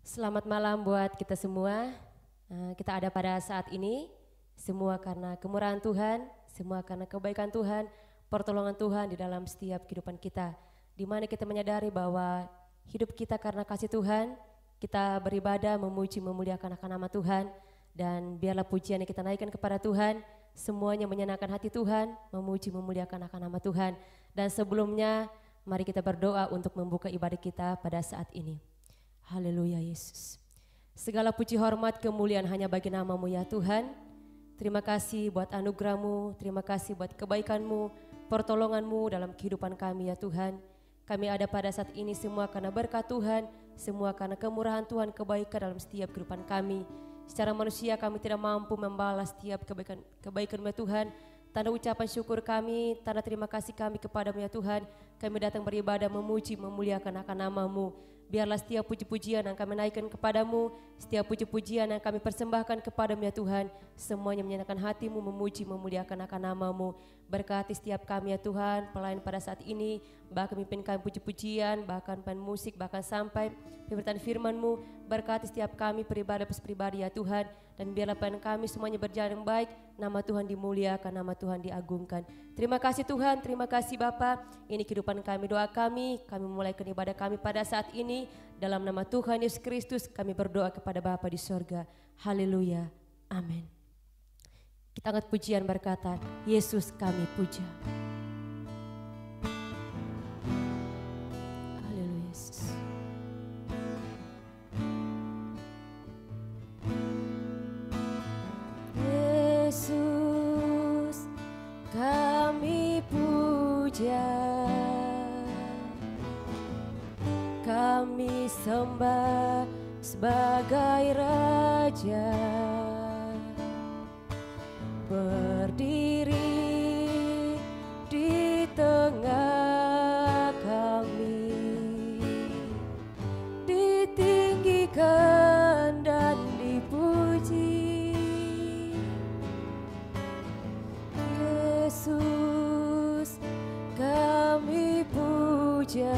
Selamat malam buat kita semua. Kita ada pada saat ini, semua karena kemurahan Tuhan, semua karena kebaikan Tuhan, pertolongan Tuhan di dalam setiap kehidupan kita. Di mana kita menyadari bahwa hidup kita karena kasih Tuhan, kita beribadah, memuji, memuliakan akan nama Tuhan. Dan biarlah pujian yang kita naikkan kepada Tuhan, semuanya menyenangkan hati Tuhan, memuji, memuliakan akan nama Tuhan. Dan sebelumnya, mari kita berdoa untuk membuka ibadah kita pada saat ini. Haleluya Yesus. Segala puji hormat kemuliaan hanya bagi nama-Mu ya Tuhan. Terima kasih buat anugerah-Mu, terima kasih buat kebaikan-Mu, pertolongan-Mu dalam kehidupan kami ya Tuhan. Kami ada pada saat ini semua karena berkat Tuhan, semua karena kemurahan Tuhan, kebaikan dalam setiap kehidupan kami. Secara manusia kami tidak mampu membalas setiap kebaikan-Mu ya Tuhan. Tanda ucapan syukur kami, tanda terima kasih kami kepadamu ya Tuhan. Kami datang beribadah, memuji, memuliakan akan nama-Mu. Biarlah setiap puji-pujian yang kami naikkan kepadamu, setiap puji-pujian yang kami persembahkan kepadamu ya Tuhan, semuanya menyenangkan hatimu, memuji, memuliakan akan nama-Mu. Berkati setiap kami ya Tuhan, pelayan pada saat ini, bahkan mimpin kami puji-pujian, bahkan main musik, bahkan sampai pemberitaan firman-Mu. Berkati setiap kami pribadi ya Tuhan, dan biarlah pelayan kami semuanya berjalan yang baik, nama Tuhan dimuliakan, nama Tuhan diagungkan. Terima kasih Tuhan, terima kasih Bapa. Ini kehidupan kami, doa kami memulaikan ibadah kami pada saat ini. Dalam nama Tuhan Yesus Kristus kami berdoa kepada Bapa di sorga. Haleluya, amin. Kita angkat pujian berkata, Yesus kami puja. Haleluya Yesus. Yesus kami puja, kami sembah sebagai Raja, berdiri di tengah kami, ditinggikan dan dipuji. Yesus kami puja,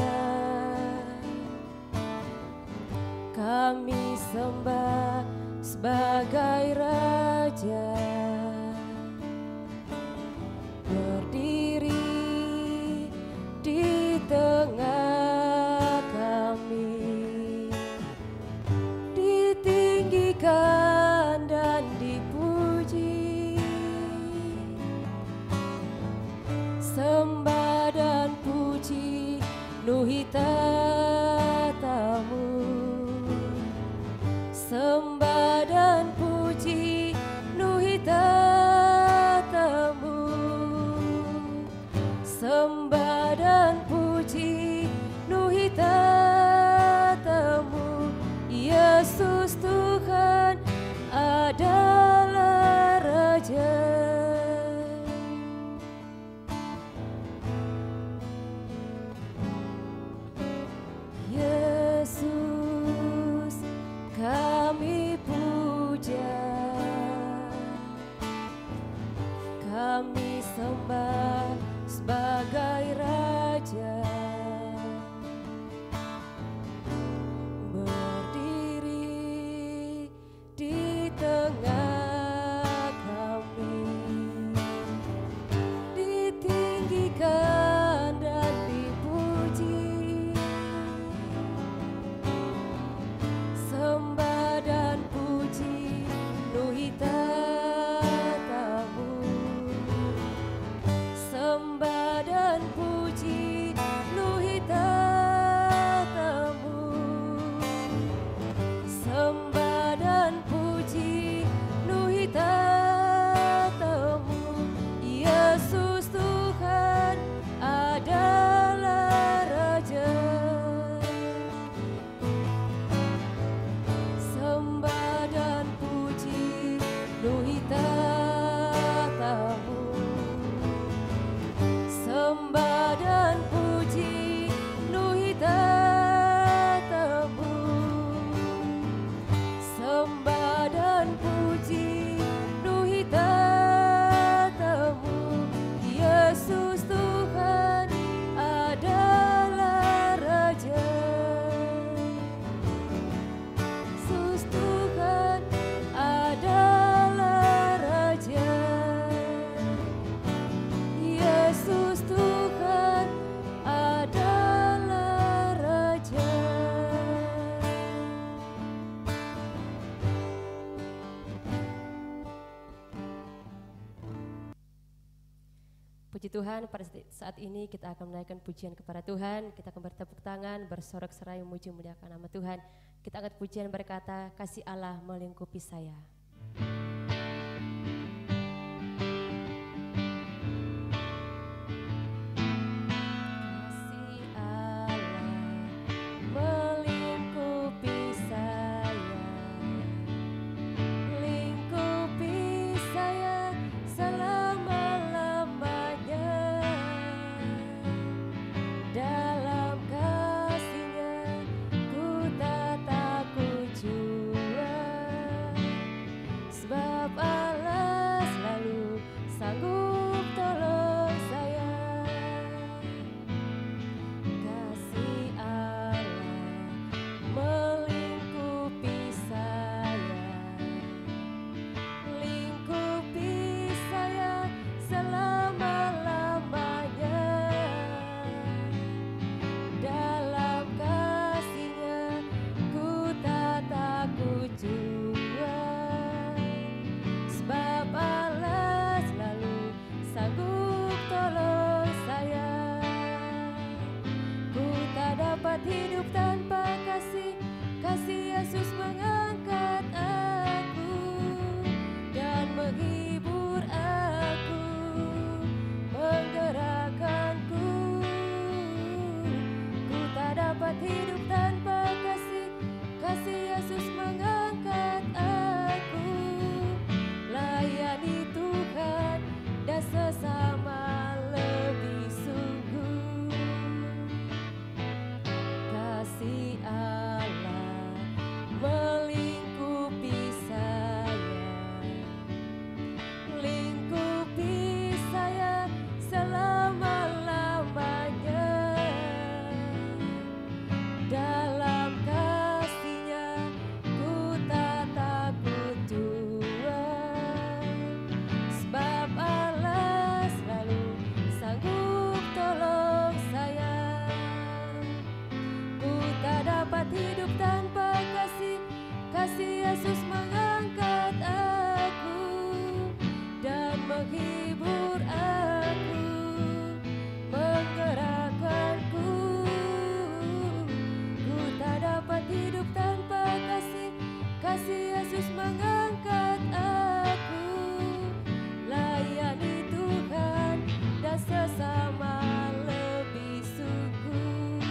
kami sembah sebagai Raja, berdiri di tengah kami, ditinggikan dan dipuji. Sembah dan puji nuhi tatamu, sembah dan puji nuhi tatamu. Tuhan, pada saat ini kita akan menaikkan pujian kepada Tuhan. Kita akan bertepuk tangan, bersorak-sorai memuji memuliakan nama Tuhan. Kita angkat pujian berkata, kasih Allah melingkupi saya. Hidup tanpa kasih, kasih Yesus mengangkat aku dan menghibur aku, menggerakkanku. Ku tak dapat hidup tanpa kasih, kasih Yesus mengangkat aku. Layani Tuhan dan sesama lebih sungguh. Kasih Allah melingkupi saya, lingkupi saya selama-lamanya. Dalam kasih-Nya ku tak takut Tuhan, sebab Allah selalu sanggup tolong saya. Tak dapat hidup tanpa kasih, kasih Yesus mengangkat aku dan menghibur aku, menggerakkanku. Ku tak dapat hidup tanpa kasih, kasih Yesus mengangkat aku. Layani Tuhan dan sesama lebih sungguh.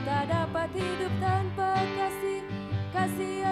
Tak dapat hidup tanpa kasih, kasih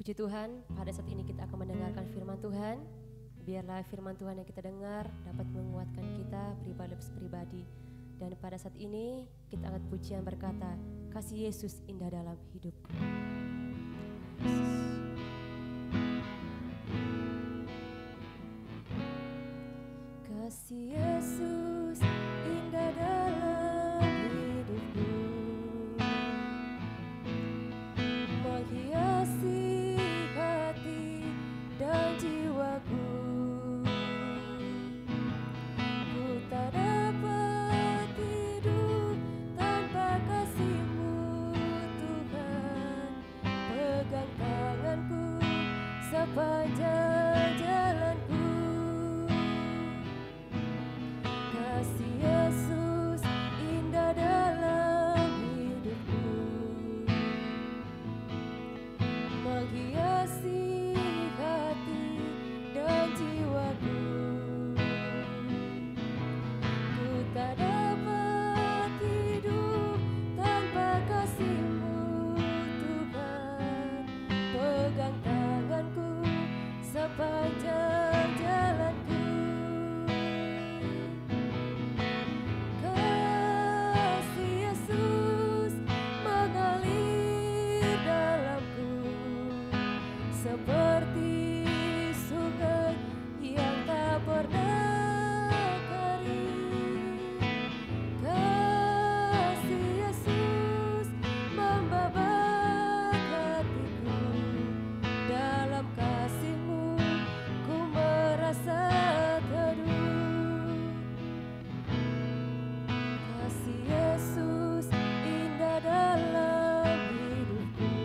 Puji Tuhan, pada saat ini kita akan mendengarkan firman Tuhan. Biarlah firman Tuhan yang kita dengar dapat menguatkan kita pribadi. Dan pada saat ini kita angkat pujian berkata, kasih Yesus indah dalam hidupku. Kasih Yesus indah dalam hidupku, menghiasi hati dan jiwaku. Ku tak dapat hidup tanpa kasih-Mu, Tuhan. Pegang tanganku sepanjang jalanku. Kasih Yesus indah dalam hidupku, menghiasi hati dan jiwaku. Ku tak dapat hidup tanpa kasih-Mu, Tuhan. Pegang tanganku sepanjang jalanku. Kasih Yesus mengalir dalamku seperti sungai yang tak pernah kering. Kasih Yesus membabat hatiku. Dalam kasih-Mu ku merasa teduh. Kasih Yesus indah dalam hidupku,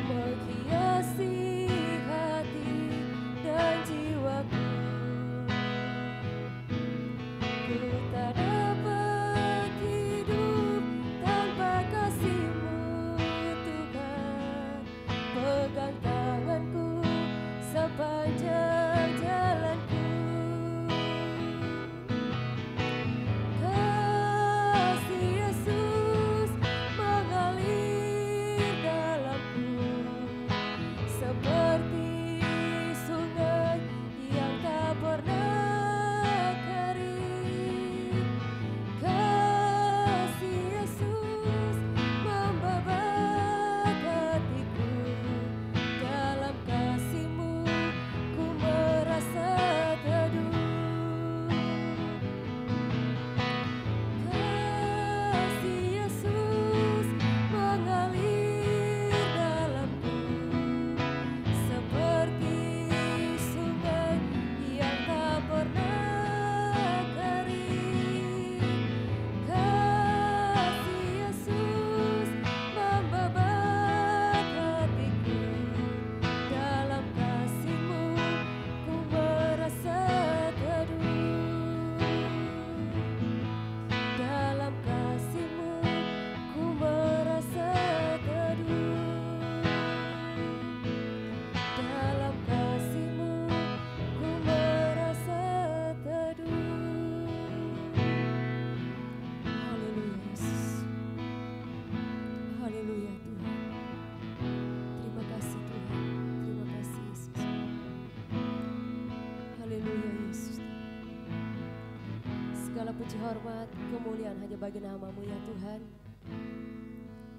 menghiasi hati dan jiwaku. Ku tak dapat hidup tanpa kasih-Mu, Tuhan. Pegang tanganku sepanjang jalanku. Kasih Yesus mengalir dalamku seperti sungai yang tak pernah kering. Kasih Yesus membabat hatiku. Dalam kasih-Mu ku merasa teduh. Kasih Yesus mengalir dalamku seperti sungai yang tak pernah kering. Kasih Yesus membabat hatiku. Dalam kasih-Mu ku merasa teduh. Dalam kasih-Mu ku merasa teduh. Dalam kasih-Mu ku merasa teduh. Haleluya Yesus. Haleluya Tuhan. Terima kasih Tuhan. Terima kasih Yesus. Haleluya Yesus. Segala puji hormat, kemuliaan hanya bagi nama-Mu ya Tuhan.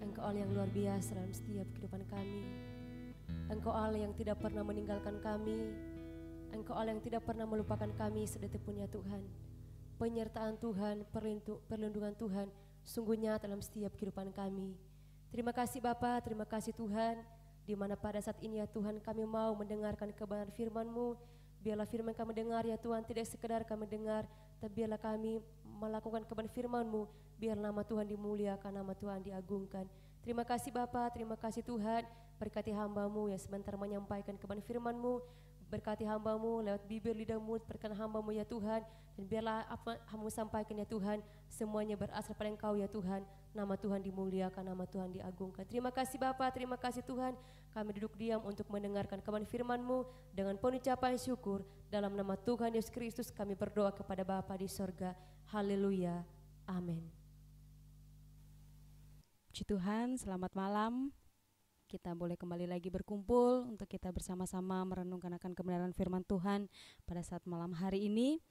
Engkau Allah yang luar biasa dalam setiap kehidupan kami. Engkau Allah yang tidak pernah meninggalkan kami. Engkau Allah yang tidak pernah melupakan kami sedetik pun ya Tuhan. Penyertaan Tuhan, perlindungan Tuhan sungguh nyata dalam setiap kehidupan kami. Terima kasih Bapa, terima kasih Tuhan. Di mana pada saat ini ya Tuhan kami mau mendengarkan kebenaran firman-Mu. Biarlah firman kami dengar ya Tuhan, tidak sekedar kami dengar, tapi biarlah kami melakukan kebenaran firman-Mu. Biar nama Tuhan dimuliakan, nama Tuhan diagungkan. Terima kasih Bapa, terima kasih Tuhan. Berkati hamba-Mu yang sebentar menyampaikan kebenaran firman-Mu. Berkati hamba-Mu lewat bibir lidah-Mu, perkenan hamba-Mu ya Tuhan. Dan biarlah apa hamba-Mu sampaikan ya Tuhan, semuanya berasal pada Engkau ya Tuhan. Nama Tuhan dimuliakan, nama Tuhan diagungkan. Terima kasih Bapa, terima kasih Tuhan. Kami duduk diam untuk mendengarkan kebenaran firman-Mu dengan penuh ucapan syukur. Dalam nama Tuhan Yesus Kristus kami berdoa kepada Bapa di sorga. Haleluya, amin. Puji Tuhan, selamat malam Kita boleh kembali lagi berkumpul untuk kita bersama-sama merenungkan akan kebenaran firman Tuhan pada saat malam hari ini.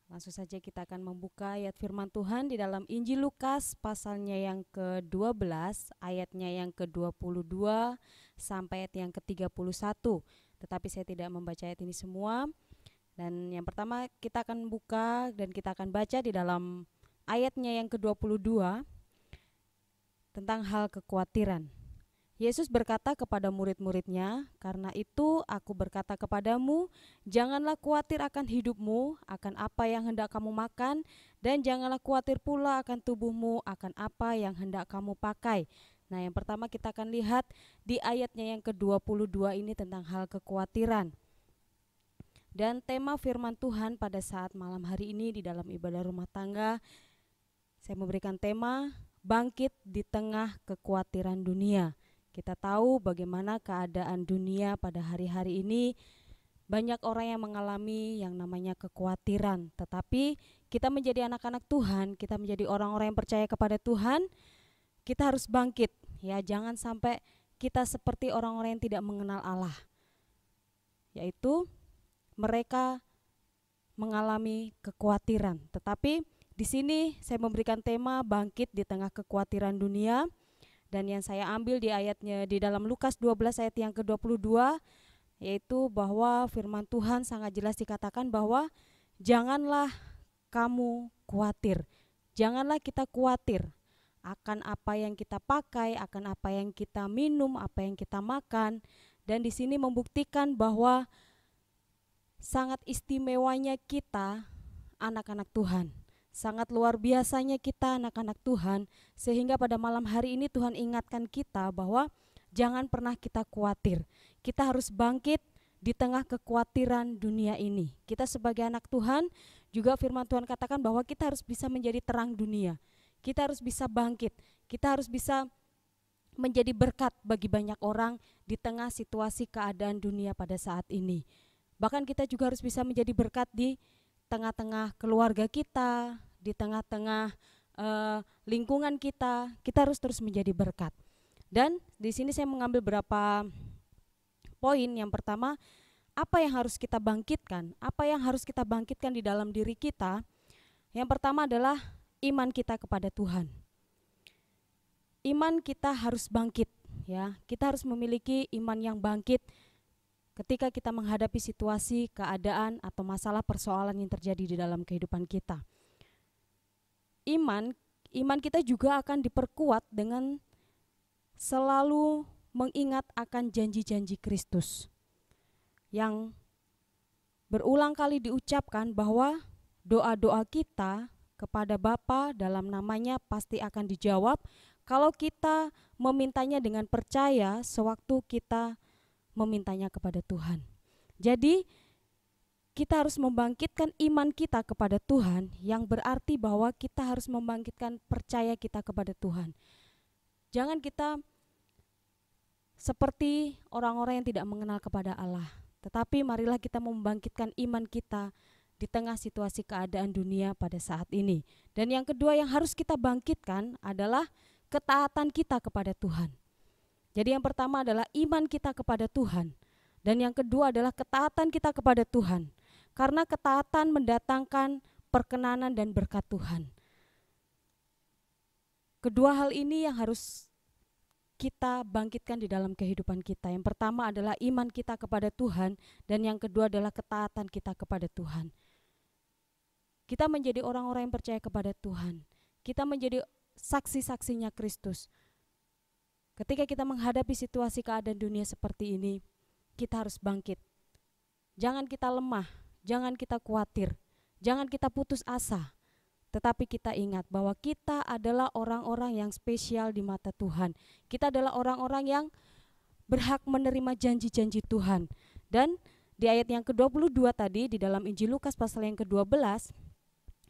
Langsung saja kita akan membuka ayat firman Tuhan di dalam Injil Lukas pasalnya yang ke-12, ayatnya yang ke-22 sampai ayat yang ke-31. Tetapi saya tidak membaca ayat ini semua. Dan yang pertama kita akan buka dan kita akan baca di dalam ayatnya yang ke-22 tentang hal kekhawatiran. Yesus berkata kepada murid-muridnya, "Karena itu aku berkata kepadamu, janganlah khawatir akan hidupmu, akan apa yang hendak kamu makan, dan janganlah khawatir pula akan tubuhmu, akan apa yang hendak kamu pakai." Nah, yang pertama kita akan lihat di ayatnya yang ke-22 ini tentang hal kekhawatiran. Dan tema firman Tuhan pada saat malam hari ini di dalam ibadah rumah tangga, saya memberikan tema bangkit di tengah kekhawatiran dunia. Kita tahu bagaimana keadaan dunia pada hari-hari ini. Banyak orang yang mengalami yang namanya kekhawatiran. Tetapi kita menjadi anak-anak Tuhan, kita menjadi orang-orang yang percaya kepada Tuhan, kita harus bangkit. Ya, jangan sampai kita seperti orang-orang yang tidak mengenal Allah. Yaitu mereka mengalami kekhawatiran. Tetapi di sini saya memberikan tema bangkit di tengah kekhawatiran dunia. Dan yang saya ambil di ayatnya di dalam Lukas 12 ayat yang ke-22, yaitu bahwa firman Tuhan sangat jelas dikatakan bahwa janganlah kamu khawatir. Janganlah kita khawatir akan apa yang kita pakai, akan apa yang kita minum, apa yang kita makan. Dan di sini membuktikan bahwa sangat istimewanya kita anak-anak Tuhan. Sangat luar biasanya kita anak-anak Tuhan, sehingga pada malam hari ini Tuhan ingatkan kita bahwa jangan pernah kita khawatir. Kita harus bangkit di tengah kekhawatiran dunia ini. Kita sebagai anak Tuhan, juga firman Tuhan katakan bahwa kita harus bisa menjadi terang dunia. Kita harus bisa bangkit, kita harus bisa menjadi berkat bagi banyak orang di tengah situasi keadaan dunia pada saat ini. Bahkan kita juga harus bisa menjadi berkat di tengah-tengah keluarga kita, di tengah-tengah lingkungan kita harus terus menjadi berkat. Dan di sini saya mengambil beberapa poin. Yang pertama, apa yang harus kita bangkitkan? Apa yang harus kita bangkitkan di dalam diri kita? Yang pertama adalah iman kita kepada Tuhan. Iman kita harus bangkit, ya. Kita harus memiliki iman yang bangkit ketika kita menghadapi situasi, keadaan, atau masalah persoalan yang terjadi di dalam kehidupan kita. Iman kita juga akan diperkuat dengan selalu mengingat akan janji-janji Kristus yang berulang kali diucapkan bahwa doa-doa kita kepada Bapa dalam namanya pasti akan dijawab kalau kita memintanya dengan percaya sewaktu kita memintanya kepada Tuhan. Jadi kita harus membangkitkan iman kita kepada Tuhan, yang berarti bahwa kita harus membangkitkan percaya kita kepada Tuhan. Jangan kita seperti orang-orang yang tidak mengenal kepada Allah, tetapi marilah kita membangkitkan iman kita di tengah situasi keadaan dunia pada saat ini. Dan yang kedua yang harus kita bangkitkan adalah ketaatan kita kepada Tuhan. Jadi yang pertama adalah iman kita kepada Tuhan, dan yang kedua adalah ketaatan kita kepada Tuhan. Karena ketaatan mendatangkan perkenanan dan berkat Tuhan. Kedua hal ini yang harus kita bangkitkan di dalam kehidupan kita. Yang pertama adalah iman kita kepada Tuhan, dan yang kedua adalah ketaatan kita kepada Tuhan. Kita menjadi orang-orang yang percaya kepada Tuhan. Kita menjadi saksi-saksinya Kristus. Ketika kita menghadapi situasi keadaan dunia seperti ini, kita harus bangkit. Jangan kita lemah, jangan kita khawatir, jangan kita putus asa. Tetapi kita ingat bahwa kita adalah orang-orang yang spesial di mata Tuhan. Kita adalah orang-orang yang berhak menerima janji-janji Tuhan. Dan di ayat yang ke-22 tadi di dalam Injil Lukas pasal yang ke-12,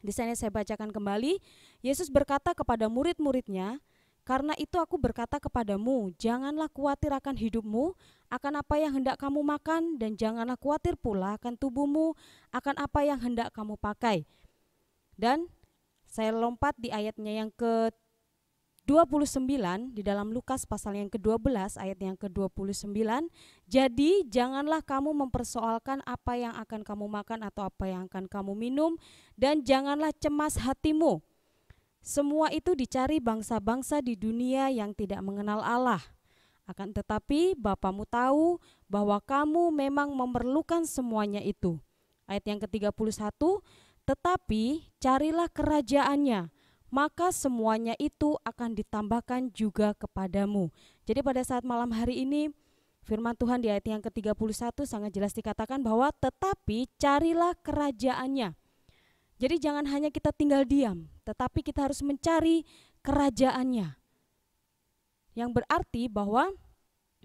di sana saya bacakan kembali, Yesus berkata kepada murid-muridnya, "Karena itu aku berkata kepadamu, janganlah khawatir akan hidupmu, akan apa yang hendak kamu makan, dan janganlah khawatir pula akan tubuhmu, akan apa yang hendak kamu pakai." Dan saya lompat di ayatnya yang ke 29 di dalam Lukas pasal yang ke-12 ayat yang ke-29, jadi janganlah kamu mempersoalkan apa yang akan kamu makan atau apa yang akan kamu minum, dan janganlah cemas hatimu. Semua itu dicari bangsa-bangsa di dunia yang tidak mengenal Allah. Akan tetapi Bapamu tahu bahwa kamu memang memerlukan semuanya itu. Ayat yang ke-31, tetapi carilah kerajaannya, maka semuanya itu akan ditambahkan juga kepadamu. Jadi pada saat malam hari ini firman Tuhan di ayat yang ke-31 sangat jelas dikatakan bahwa tetapi carilah kerajaannya. Jadi jangan hanya kita tinggal diam, tetapi kita harus mencari kerajaannya. Yang berarti bahwa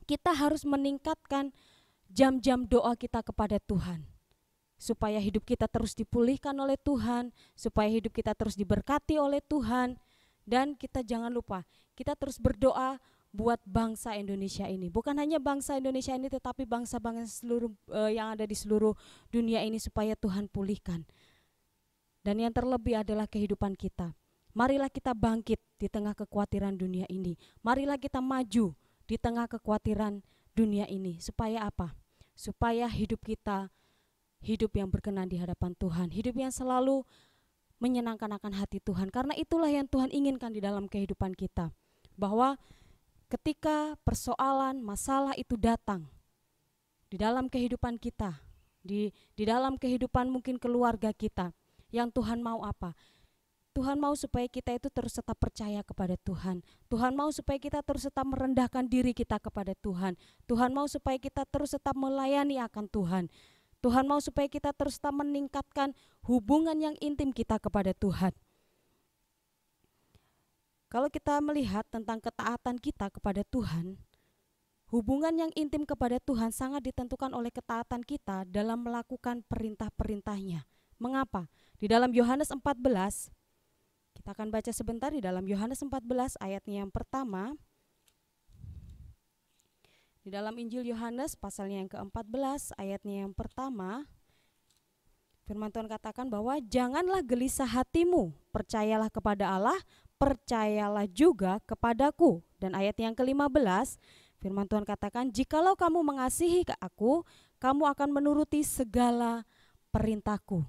kita harus meningkatkan jam-jam doa kita kepada Tuhan, supaya hidup kita terus dipulihkan oleh Tuhan, supaya hidup kita terus diberkati oleh Tuhan. Dan kita jangan lupa, kita terus berdoa buat bangsa Indonesia ini. Bukan hanya bangsa Indonesia ini, tetapi bangsa-bangsa seluruh yang ada di seluruh dunia ini, supaya Tuhan pulihkan. Dan yang terlebih adalah kehidupan kita. Marilah kita bangkit di tengah kekhawatiran dunia ini. Marilah kita maju di tengah kekhawatiran dunia ini. Supaya apa? Supaya hidup kita hidup yang berkenan di hadapan Tuhan, hidup yang selalu menyenangkan akan hati Tuhan. Karena itulah yang Tuhan inginkan di dalam kehidupan kita, bahwa ketika persoalan, masalah itu datang di dalam kehidupan kita, di dalam kehidupan mungkin keluarga kita, yang Tuhan mau apa? Tuhan mau supaya kita itu terus tetap percaya kepada Tuhan. Tuhan mau supaya kita terus tetap merendahkan diri kita kepada Tuhan. Tuhan mau supaya kita terus tetap melayani akan Tuhan. Tuhan mau supaya kita terus meningkatkan hubungan yang intim kita kepada Tuhan. Kalau kita melihat tentang ketaatan kita kepada Tuhan, hubungan yang intim kepada Tuhan sangat ditentukan oleh ketaatan kita dalam melakukan perintah-perintahnya. Mengapa? Di dalam Yohanes 14, kita akan baca sebentar di dalam Yohanes 14 ayatnya yang pertama. Di dalam Injil Yohanes pasalnya yang ke-14 ayatnya yang pertama, firman Tuhan katakan bahwa janganlah gelisah hatimu, percayalah kepada Allah, percayalah juga kepadaku. Dan ayat yang ke-15, firman Tuhan katakan, jikalau kamu mengasihi aku, kamu akan menuruti segala perintahku.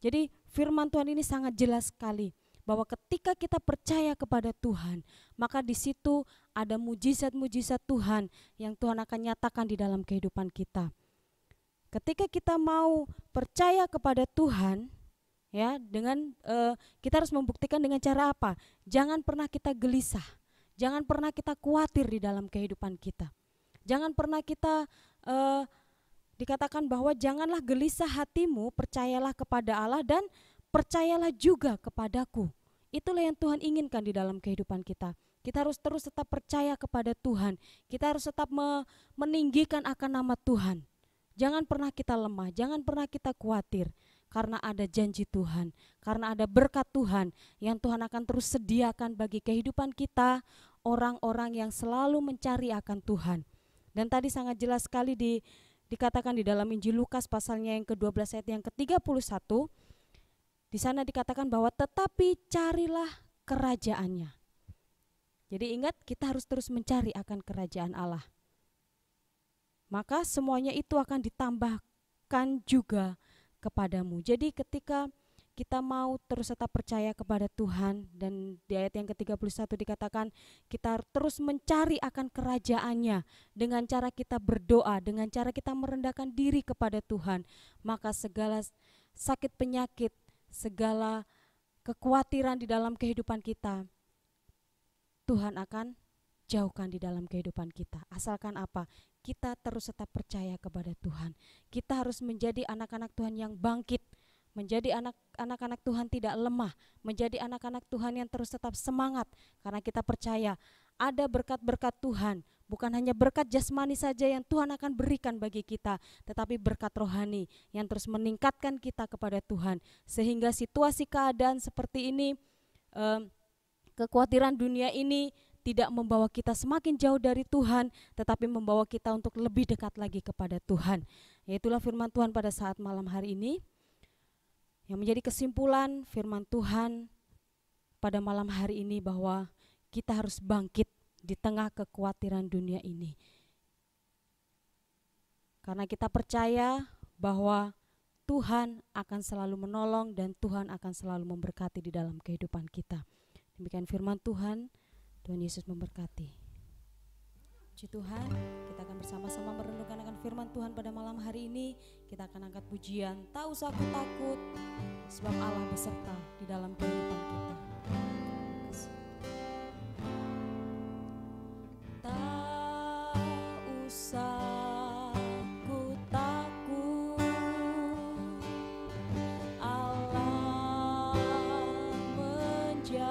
Jadi firman Tuhan ini sangat jelas sekali, bahwa ketika kita percaya kepada Tuhan, maka di situ ada mujizat-mujizat Tuhan yang Tuhan akan nyatakan di dalam kehidupan kita. Ketika kita mau percaya kepada Tuhan, ya, dengan kita harus membuktikan dengan cara apa? Jangan pernah kita gelisah, jangan pernah kita khawatir di dalam kehidupan kita. Jangan pernah kita dikatakan bahwa janganlah gelisah hatimu, percayalah kepada Allah dan percayalah juga kepadaku. Itulah yang Tuhan inginkan di dalam kehidupan kita. Kita harus terus tetap percaya kepada Tuhan. Kita harus tetap meninggikan akan nama Tuhan. Jangan pernah kita lemah, jangan pernah kita khawatir. Karena ada janji Tuhan, karena ada berkat Tuhan yang Tuhan akan terus sediakan bagi kehidupan kita, orang-orang yang selalu mencari akan Tuhan. Dan tadi sangat jelas sekali dikatakan di dalam Injil Lukas pasalnya yang ke-12 ayat yang ke-31. Di sana dikatakan bahwa tetapi carilah kerajaannya. Jadi ingat, kita harus terus mencari akan kerajaan Allah. Maka semuanya itu akan ditambahkan juga kepadamu. Jadi ketika kita mau terus tetap percaya kepada Tuhan, dan di ayat yang ke-31 dikatakan kita terus mencari akan kerajaannya dengan cara kita berdoa, dengan cara kita merendahkan diri kepada Tuhan, maka segala sakit penyakit, segala kekhawatiran di dalam kehidupan kita, Tuhan akan jauhkan di dalam kehidupan kita. Asalkan apa? Kita terus tetap percaya kepada Tuhan. Kita harus menjadi anak-anak Tuhan yang bangkit, menjadi anak-anak Tuhan tidak lemah, menjadi anak-anak Tuhan yang terus tetap semangat, karena kita percaya ada berkat-berkat Tuhan, bukan hanya berkat jasmani saja yang Tuhan akan berikan bagi kita, tetapi berkat rohani yang terus meningkatkan kita kepada Tuhan, sehingga situasi keadaan seperti ini, kekhawatiran dunia ini tidak membawa kita semakin jauh dari Tuhan, tetapi membawa kita untuk lebih dekat lagi kepada Tuhan. Itulah firman Tuhan pada saat malam hari ini, yang menjadi kesimpulan firman Tuhan pada malam hari ini, bahwa kita harus bangkit di tengah kekhawatiran dunia ini. Karena kita percaya bahwa Tuhan akan selalu menolong dan Tuhan akan selalu memberkati di dalam kehidupan kita. Demikian firman Tuhan, Tuhan Yesus memberkati. Puji Tuhan, kita akan bersama-sama merenungkan akan firman Tuhan pada malam hari ini. Kita akan angkat pujian, tak usah aku takut, sebab Allah beserta di dalam kehidupan kita. Tak usah ku takut, Allah menjagaku.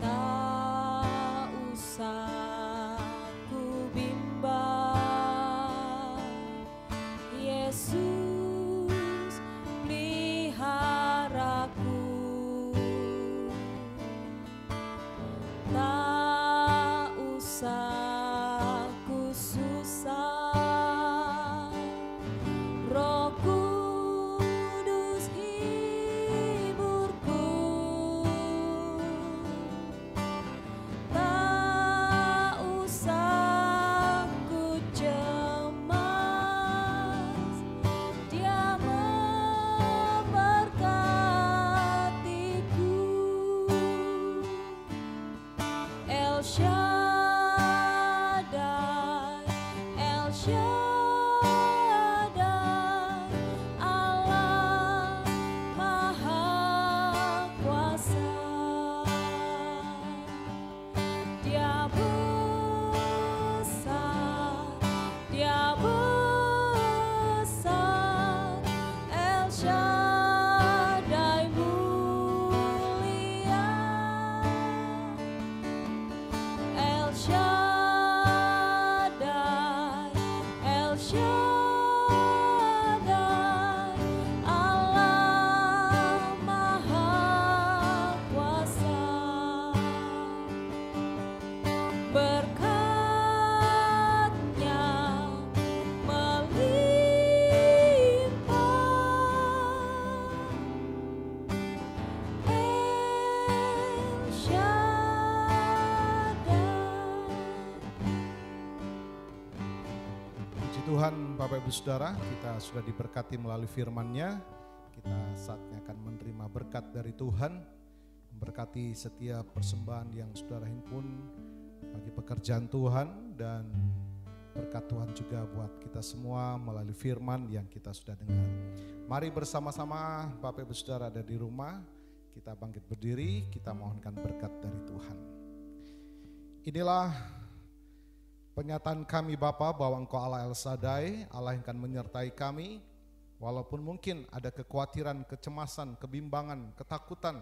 Tak usah ku bimbang, Yesus peliharaku. Tak usah ku susah, Roh Kudus hiburku. Tak usah ku cemas, Dia memberkatiku. El Shaddai, El Shaddai, Allah Maha Kuasa. Dia besar, Dia besar, El Shaddai mulia. El Shaddai, El Shaddai, Allah Maha Kuasa. Berkat-Nya melimpah, El Shaddai. Puji Tuhan, Bapak Ibu Saudara, kita sudah diberkati melalui firman-Nya. Kita saatnya akan menerima berkat dari Tuhan, memberkati setiap persembahan yang saudara himpun bagi pekerjaan Tuhan, dan berkat Tuhan juga buat kita semua melalui firman yang kita sudah dengar. Mari bersama-sama Bapak Ibu Saudara ada di rumah, kita bangkit berdiri, kita mohonkan berkat dari Tuhan. Inilah penyataan kami Bapa bahwa Engkau Allah El Shaddai, Allah yang akan menyertai kami. Walaupun mungkin ada kekhawatiran, kecemasan, kebimbangan, ketakutan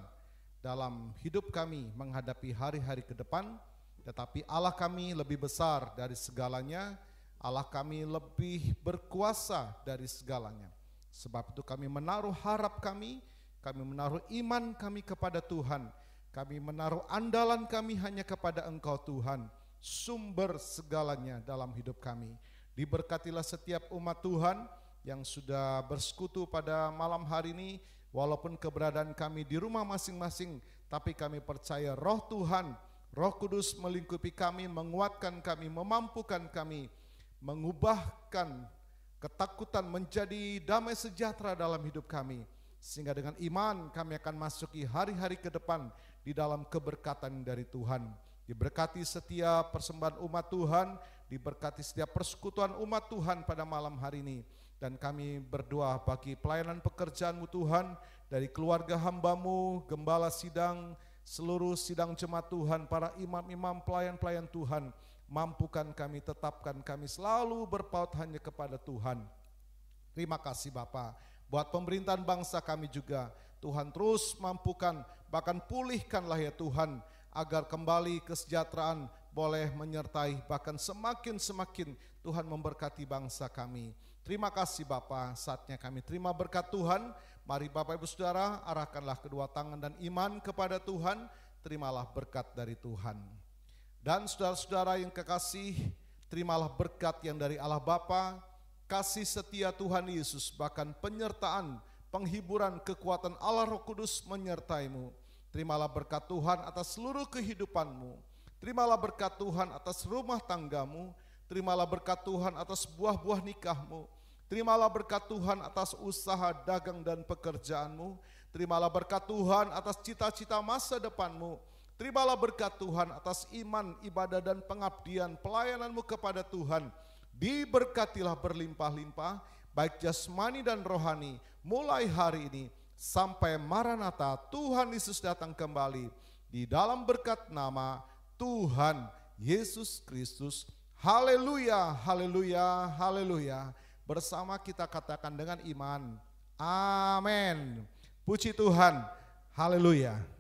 dalam hidup kami menghadapi hari-hari ke depan, tetapi Allah kami lebih besar dari segalanya, Allah kami lebih berkuasa dari segalanya. Sebab itu kami menaruh harap kami menaruh iman kami kepada Tuhan, kami menaruh andalan kami hanya kepada Engkau Tuhan, sumber segalanya dalam hidup kami. Diberkatilah setiap umat Tuhan yang sudah bersekutu pada malam hari ini, walaupun keberadaan kami di rumah masing-masing, tapi kami percaya Roh Tuhan, Roh Kudus melingkupi kami, menguatkan kami, memampukan kami, mengubahkan ketakutan menjadi damai sejahtera dalam hidup kami, sehingga dengan iman kami akan masuki hari-hari ke depan di dalam keberkatan dari Tuhan. Diberkati setiap persembahan umat Tuhan, diberkati setiap persekutuan umat Tuhan pada malam hari ini. Dan kami berdoa bagi pelayanan pekerjaan-Mu Tuhan, dari keluarga hamba-Mu, gembala sidang, seluruh sidang jemaat Tuhan, para imam-imam, pelayan-pelayan Tuhan. Mampukan kami, tetapkan kami selalu berpaut hanya kepada Tuhan. Terima kasih Bapa. Buat pemerintahan bangsa kami juga, Tuhan terus mampukan, bahkan pulihkanlah ya Tuhan, agar kembali kesejahteraan boleh menyertai, bahkan semakin Tuhan memberkati bangsa kami. Terima kasih Bapa, saatnya kami terima berkat Tuhan. Mari Bapak Ibu Saudara, arahkanlah kedua tangan dan iman kepada Tuhan, terimalah berkat dari Tuhan. Dan saudara-saudara yang kekasih, terimalah berkat yang dari Allah Bapa, kasih setia Tuhan Yesus, bahkan penyertaan, penghiburan, kekuatan Allah Roh Kudus menyertaimu. Terimalah berkat Tuhan atas seluruh kehidupanmu. Terimalah berkat Tuhan atas rumah tanggamu. Terimalah berkat Tuhan atas buah-buah nikahmu. Terimalah berkat Tuhan atas usaha, dagang dan pekerjaanmu. Terimalah berkat Tuhan atas cita-cita masa depanmu. Terimalah berkat Tuhan atas iman, ibadah dan pengabdian pelayananmu kepada Tuhan. Diberkatilah berlimpah-limpah, baik jasmani dan rohani, mulai hari ini sampai Maranatha Tuhan Yesus datang kembali. Di dalam berkat nama Tuhan Yesus Kristus. Haleluya, haleluya, haleluya. Bersama kita katakan dengan iman, amin. Puji Tuhan, haleluya.